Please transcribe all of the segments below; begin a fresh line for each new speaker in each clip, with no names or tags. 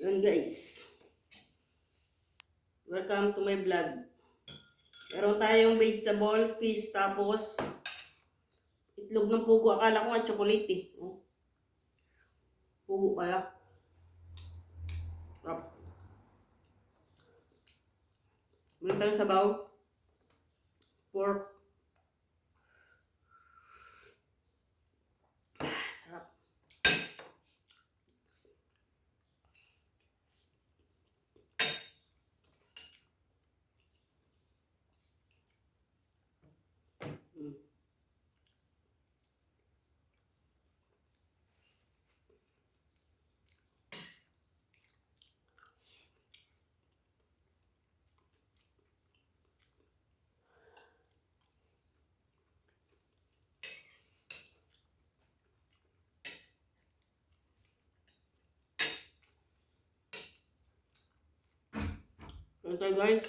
Yun guys, welcome to my vlog. Meron tayong vegetable, fish, tapos itlog ng pugo. Akala ko nga chocolate eh. Oh, pugo kaya. Rap. Meron tayong sabaw, pork. Sarap. Mm. Meron tayo guys.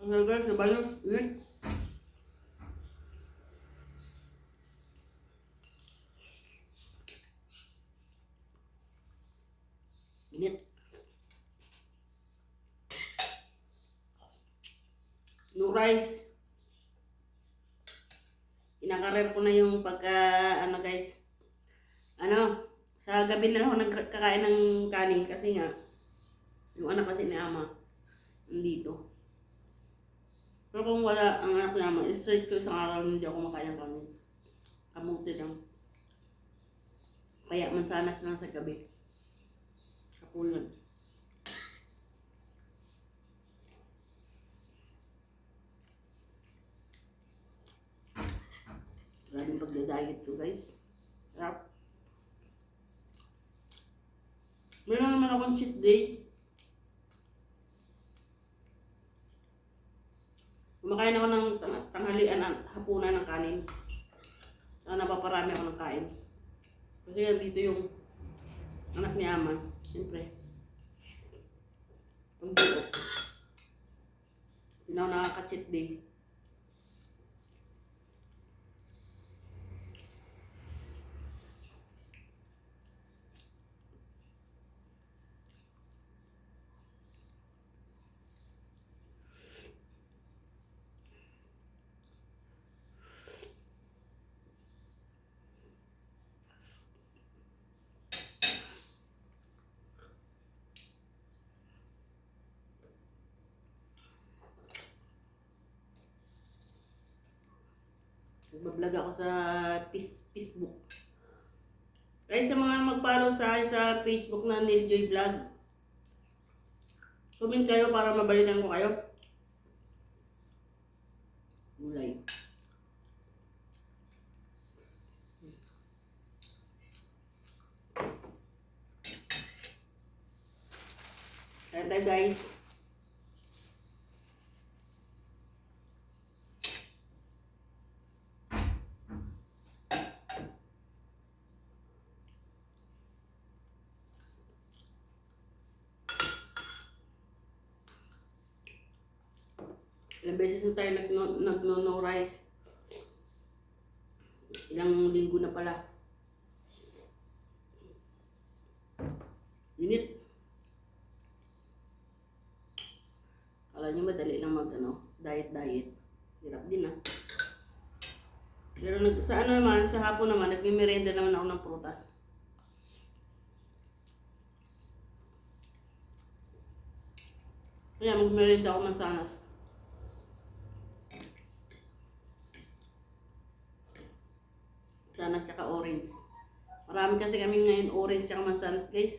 Ano guys, nabalos. Init. No rice. Inakarer ko na yung pagka, ano guys, sa gabi na lang ako nagkakain ng kanin kasi nga, yung anak kasi ni Ama, nandito. Pero kung wala ang anak ni Ama, straight ko isang araw hindi ako makain ng kanin. Kamuti lang. Kaya mansanas na lang sa gabi. Kapulan. Grabe yung pagda-diet ko guys. Sarap. Meron naman akong cheat day. Kumakain ako ng tanghalian, hapunan ng kanin. Sana napaparami ako ng kain. Kasi yan dito yung anak ni Ama. Siyempre. Pag dito. Hindi na ako nakaka-cheat day. Nagbablog ako sa Facebook. Kaya sa mga mag-follow sa akin sa Facebook na Niljoy Vlog, comment kayo para mabalikan ko kayo. Gulay. Kaya tayo guys. Ilang beses na tayo nag-no rice. Ilang linggo na pala. Unit. Kala nyo madali lang diet. Hirap din ah. Pero sa hapon naman, nagmimerenda naman ako ng prutas. Kaya magmerenda ako mansanas. Sanas tsaka orange. Marami kasi kami ngayon orange tsaka mansanas guys.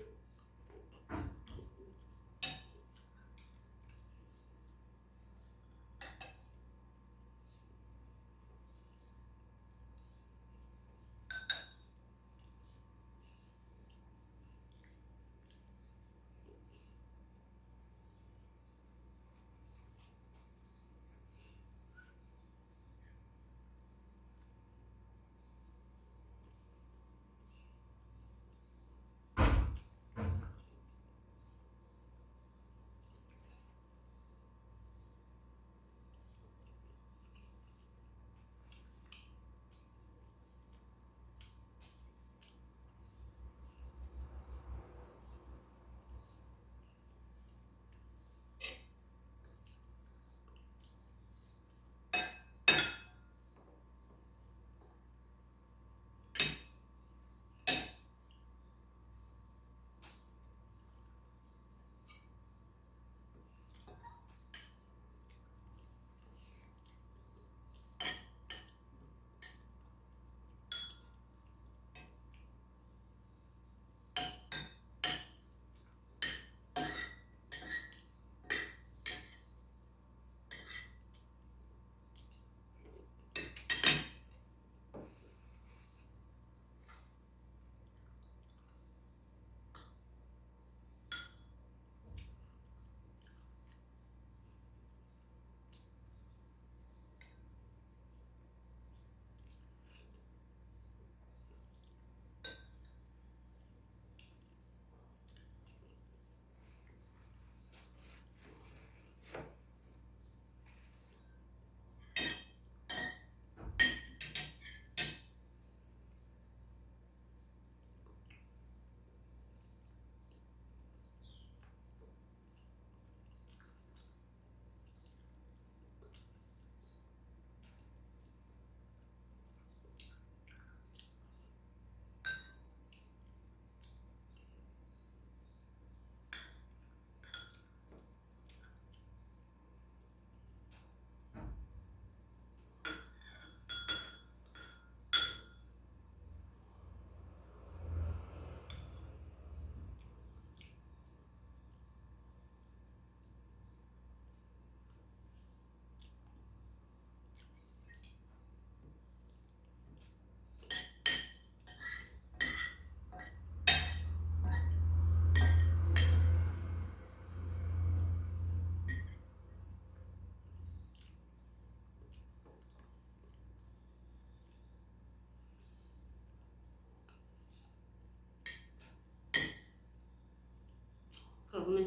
Karne.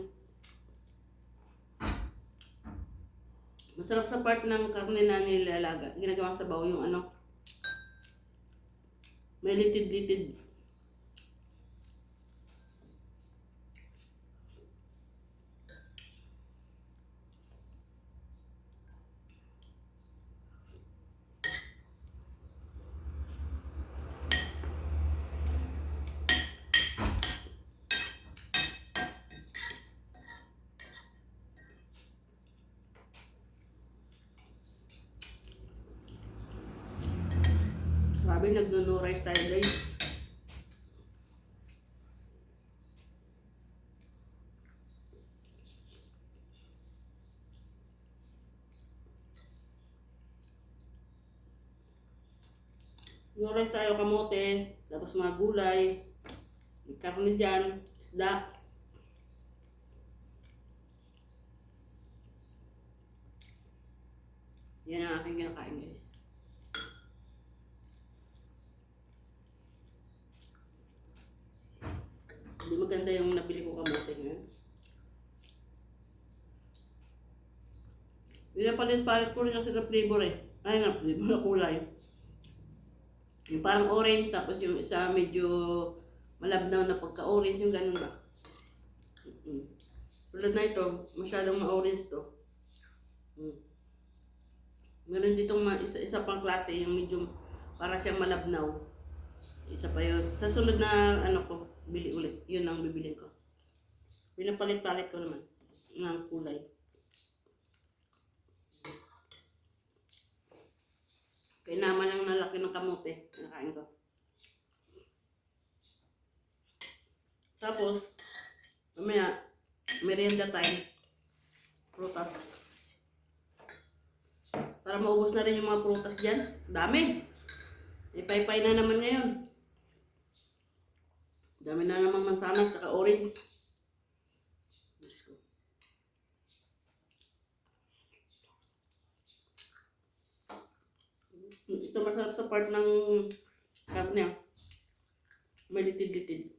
Masarap sa part ng karne na nilalaga. Ginagawa sa bawo yung ano, may litid-litid. Grabe, nagno-no rice tayo guys. No rice tayo, kamote, tapos mga gulay, may karne dyan, isda. Yan ang aking kinakain guys. Hindi maganda yung nabili ko kamote ngayon. Pinapalit-palit ko rin kasi na flavor eh. Ay na, flavor na kulay. Yung parang orange, tapos yung isa medyo malabnaw na pagka-orange, yung ganun ba. Tulad na ito, masyadong ma-orange to. Meron ditong isa pang klase, yung medyo para siyang malabnaw. Isa pa yun. Sa sunod na ano ko, bili ulit. Yun ang bibilin ko. Pinapalit-palit ko naman ng kulay. Kaya naman ang nalaki ng kamote. Nakain ko. Tapos, mamaya, merienda time. Prutas. Para maubos na rin yung mga prutas dyan. Dami. Ipay-pay na naman ngayon. Dami na namang mansanas saka orange. Diyos ko. Ito masarap sa part ng karne. May litid-litid.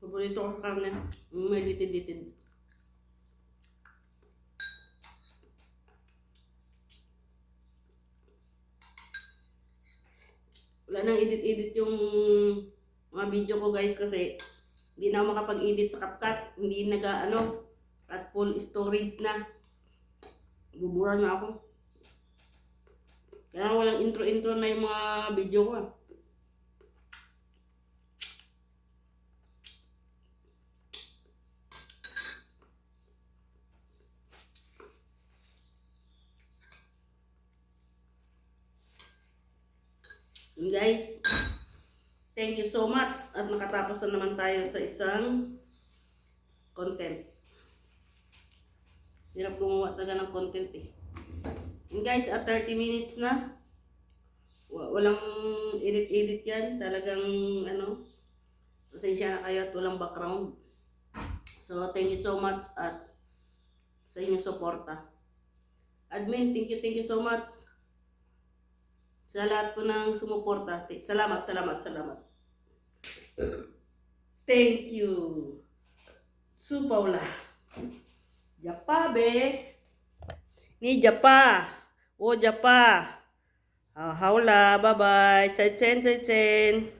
Paborito ko sa karne. May litid-litid. Wala nang edit-edit yung mga video ko guys kasi hindi na ako makapag-edit sa CapCut. Hindi at full storage na. Bubura na ako. Kaya walang intro-intro na yung mga video ko. And guys, thank you so much at nakatapos na naman tayo sa isang content. Hirap gumawa talaga ng content eh. And guys, at 30 minutes na. Walang edit-edit yan. Talagang pasensya na kayo at walang background. So, thank you so much at sa inyong suporta. Admin, thank you so much. Sa lahat po ng sumuporta. Salamat. Thank you. Su Paula. Japa be. Ni Japa. O Japa. Haula. Bye bye. Chay chen.